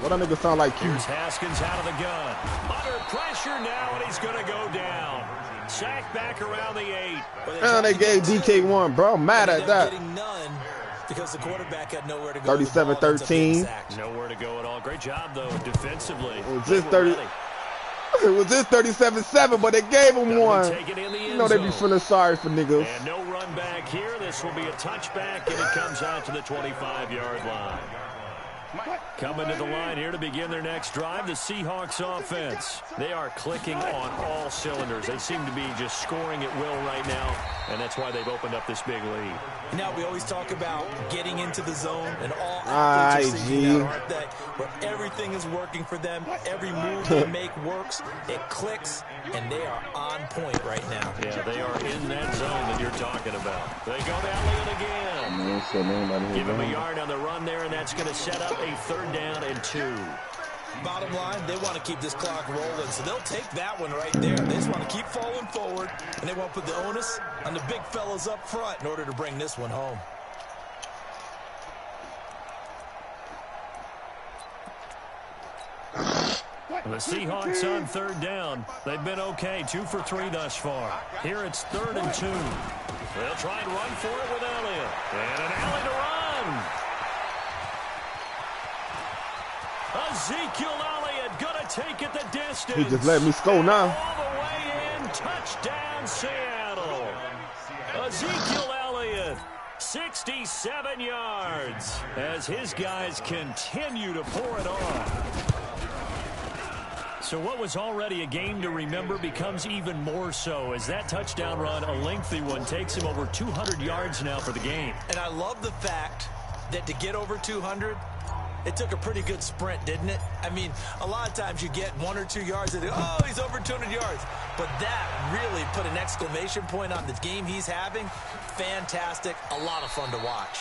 Speaker 3: What that nigga sound like?
Speaker 1: Here's Haskins out of the gun. Under pressure now, and he's going to go down. Sacked back around the 8.
Speaker 3: They gave DK1, bro. I'm mad at that.
Speaker 4: None because the quarterback had nowhere to go.
Speaker 3: 37-13.
Speaker 1: Nowhere to go at all. Great job, though, defensively.
Speaker 3: It was just 37-7, but they gave him one. You know they be feeling sorry for niggas.
Speaker 1: And no run back here. This will be a touchback, and it comes out to the 25-yard line. Coming to the line here to begin their next drive, the Seahawks offense. They are clicking on all cylinders. They seem to be just scoring at will right now, and that's why they've opened up this big lead.
Speaker 4: Now, we always talk about getting into the zone, and all athletes are seeing that, aren't they? Where everything is working for them, every move they make works, it clicks, and they are on point right now.
Speaker 1: Yeah, they are in that zone that you're talking about. They go down Leon again. Give him a yard on the run there, and that's going to set up a 3rd down and 2.
Speaker 4: Bottom line, they want to keep this clock rolling, so they'll take that one right there. They just want to keep falling forward, and they want to put the onus on the big fellas up front in order to bring this one home.
Speaker 1: The Seahawks on 3rd down. They've been okay, 2 for 3 thus far. Here it's 3rd and 2. They'll try and run for it with Elliott. And an alley to run. Ezekiel Elliott gonna take it the distance.
Speaker 3: He just let me score now.
Speaker 1: All the way in, touchdown Seattle. Ezekiel Elliott, 67 yards as his guys continue to pour it on. So what was already a game to remember becomes even more so as that touchdown run, a lengthy one, takes him over 200 yards now for the game.
Speaker 4: And I love the fact that to get over 200, it took a pretty good sprint, didn't it? I mean, a lot of times you get 1 or 2 yards and oh, he's over 200 yards. But that really put an exclamation point on the game he's having. Fantastic. A lot of fun to watch.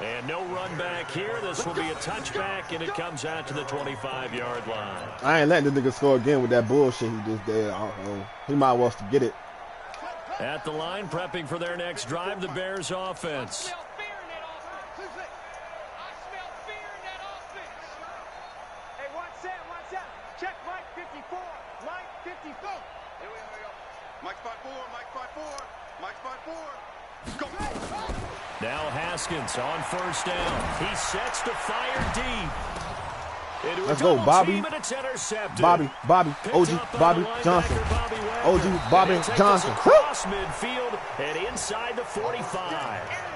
Speaker 1: And no run back here. This will be a touchback, and it comes out to the 25-yard line.
Speaker 3: I ain't letting this nigga score again with that bullshit he just did. He might well forget it.
Speaker 1: At the line, prepping for their next drive, the Bears offense.
Speaker 2: Check Mike 54. Mike 54. Here we go. Mike spot 4. Mike spot 4. Mike spot 4. Go.
Speaker 1: Now Haskins on first down. He sets to fire deep.
Speaker 3: Let's go, Bobby. Bobby. OG Bobby Johnson. OG Bobby Johnson.
Speaker 1: Across midfield and inside the 45.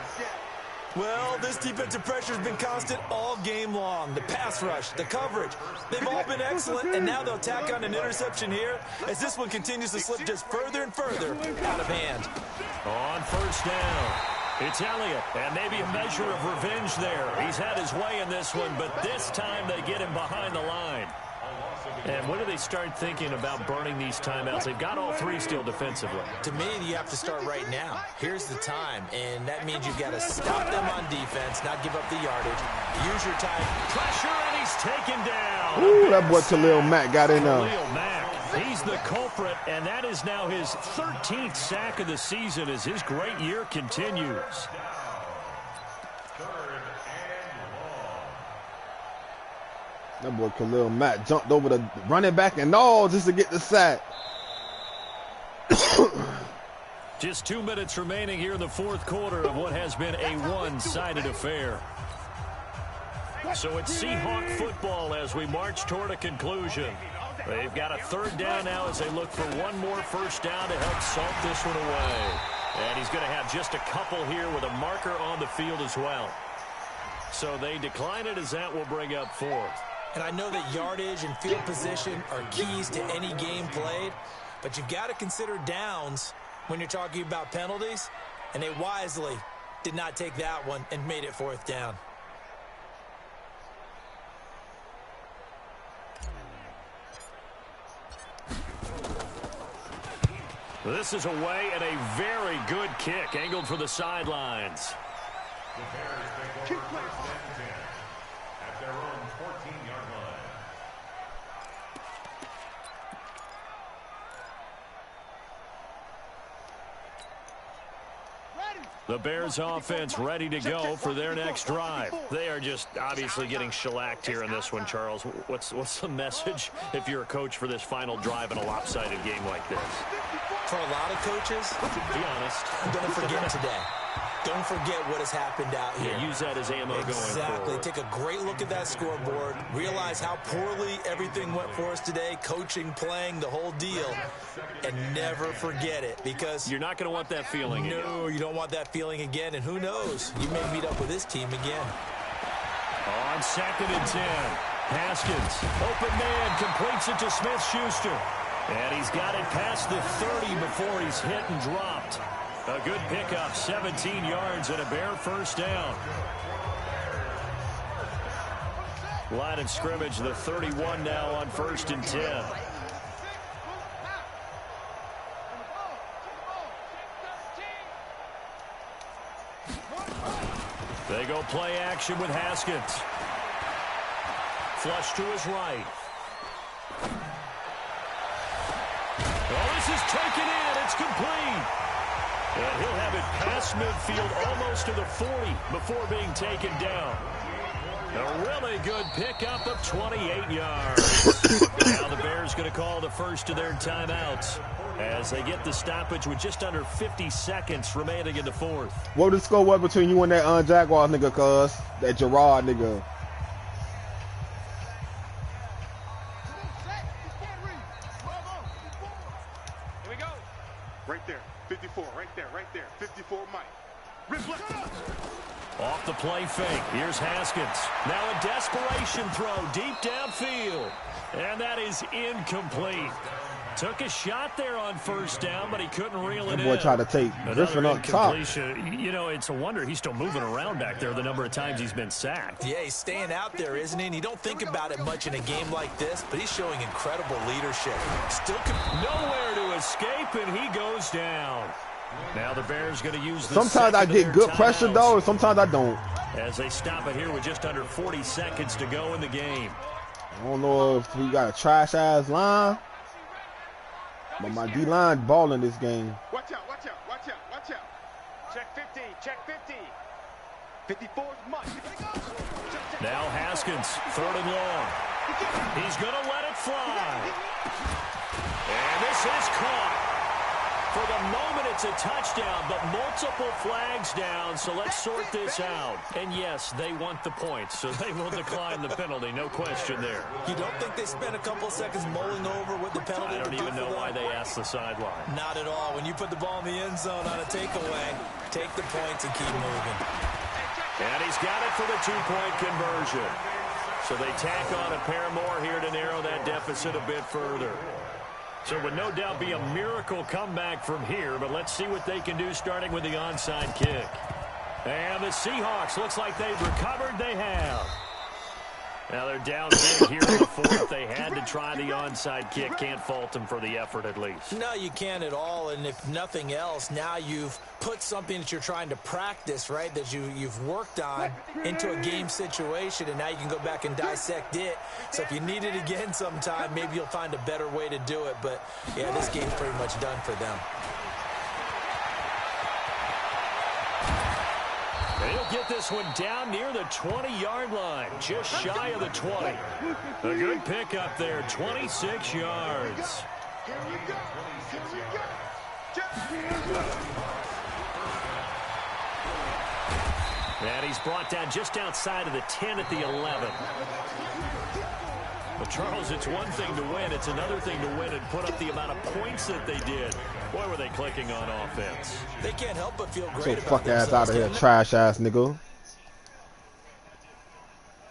Speaker 4: Well, this defensive pressure has been constant all game long. The pass rush, the coverage, they've all been excellent, and now they'll tack on an interception here as this one continues to slip just further and further out of hand.
Speaker 1: On first down, it's Elliott, and maybe a measure of revenge there. He's had his way in this one, but this time they get him behind the line. And when do they start thinking about burning these timeouts? They've got all three still defensively.
Speaker 4: To me, you have to start right now. Here's the time, and that means you've got to stop them on defense, not give up the yardage. Use your time.
Speaker 1: Pressure, and he's taken down.
Speaker 3: Ooh, that boy Khalil Mack got in there.
Speaker 1: Khalil Mack, he's the culprit, and that is now his 13th sack of the season as his great year continues.
Speaker 3: That boy Khalil Mack jumped over the running back and all just to get the sack.
Speaker 1: Just 2 minutes remaining here in the fourth quarter of what has been a one-sided affair. So it's Seahawk football as we march toward a conclusion. They've got a third down now as they look for one more first down to help salt this one away. And he's going to have just a couple here with a marker on the field as well. So they decline it as that will bring up fourth.
Speaker 4: And I know that yardage and field position are keys to any game played, but you've got to consider downs when you're talking about penalties, and they wisely did not take that one and made it fourth down.
Speaker 1: This is away and a very good kick angled for the sidelines.
Speaker 5: The Bears take over first and 10 at their own 14-yard line.
Speaker 1: The Bears offense ready to go for their next drive. They are just obviously getting shellacked here in this one, Charles. What's the message if you're a coach for this final drive in a lopsided game like this?
Speaker 4: For a lot of coaches,
Speaker 1: Be honest.
Speaker 4: don't forget today. Don't forget what has happened out here.
Speaker 1: Yeah, use that as ammo going
Speaker 4: Exactly.
Speaker 1: forward.
Speaker 4: Take a great look at that scoreboard. Realize how poorly everything went for us today. Coaching, playing, the whole deal. And never forget it because
Speaker 1: You're not going to want that feeling again.
Speaker 4: no, you don't want that feeling again. And who knows? You may meet up with this team again.
Speaker 1: On 2nd and 10, Haskins, open man, completes it to Smith-Schuster. And he's got it past the 30 before he's hit and dropped. A good pickup, 17 yards and a Bear first down. Line of scrimmage, the 31 now on 1st and 10. They go play action with Haskins. Flush to his right. Oh, this is taken in. It's complete. And he'll have it past midfield almost to the 40 before being taken down. A really good pickup of 28 yards. Now the Bears going to call the first of their timeouts as they get the stoppage with just under 50 seconds remaining in the fourth.
Speaker 3: What the score was between you and that Jaguars nigga, cuz? That Gerard nigga.
Speaker 2: Here we go. Right there. 54. Right there. 54 Mike.
Speaker 1: Off the play fake. Here's Haskins. Now a desperation throw deep downfield. And that is incomplete. Took a shot there on first down, but he couldn't reel it in.
Speaker 3: Boy tried to take Griffin up top.
Speaker 1: You know, it's a wonder he's still moving around back there the number of times he's been sacked.
Speaker 4: Yeah, he's staying out there, isn't he? And you don't think about it much in a game like this, but he's showing incredible leadership. Still
Speaker 1: nowhere to escape, and he goes down. Now the Bears going to use the
Speaker 3: sometimes I get good pressure, though, and sometimes I don't.
Speaker 1: As they stop it here with just under 40 seconds to go in the game.
Speaker 3: I don't know if we got a trash-ass line, but my D-line balling this game.
Speaker 2: Watch out, watch out, watch out, watch out. Check 50, check 50. 54 is much.
Speaker 1: Now Haskins, 3rd and long. He's going to let it fly. And this is caught. For the moment, it's a touchdown, but multiple flags down, so let's sort this out. And yes, they want the points, so they will decline the penalty, no question there.
Speaker 4: You don't think they spent a couple of seconds mulling over what the penalty?
Speaker 1: I don't even know why they asked the sideline.
Speaker 4: Not at all. When you put the ball in the end zone on a takeaway, take the points and keep moving.
Speaker 1: And he's got it for the 2-point conversion. So they tack on a pair more here to narrow that deficit a bit further. So it would no doubt be a miracle comeback from here, but let's see what they can do starting with the onside kick. And the Seahawks, looks like they've recovered. They have. Now they're down big here in the 4th. They had to try the onside kick. Can't fault them for the effort at least.
Speaker 4: No, you can't at all. And if nothing else, now you've put something that you're trying to practice, right, that you've worked on into a game situation, and now you can go back and dissect it. So if you need it again sometime, maybe you'll find a better way to do it. But, yeah, this game's pretty much done for them.
Speaker 1: He'll get this one down near the 20-yard line, just shy of the 20. A good pickup there, 26 yards.
Speaker 2: Here we go. Here we go.
Speaker 1: And he's brought down just outside of the 10 at the 11. Well, Charles, it's one thing to win. It's another thing to win and put up the amount of points that they did. Boy, were they clicking on offense.
Speaker 4: They can't help but feel great
Speaker 3: So
Speaker 4: about
Speaker 3: fuck ass out of here,
Speaker 4: themselves,
Speaker 3: trash ass nigga.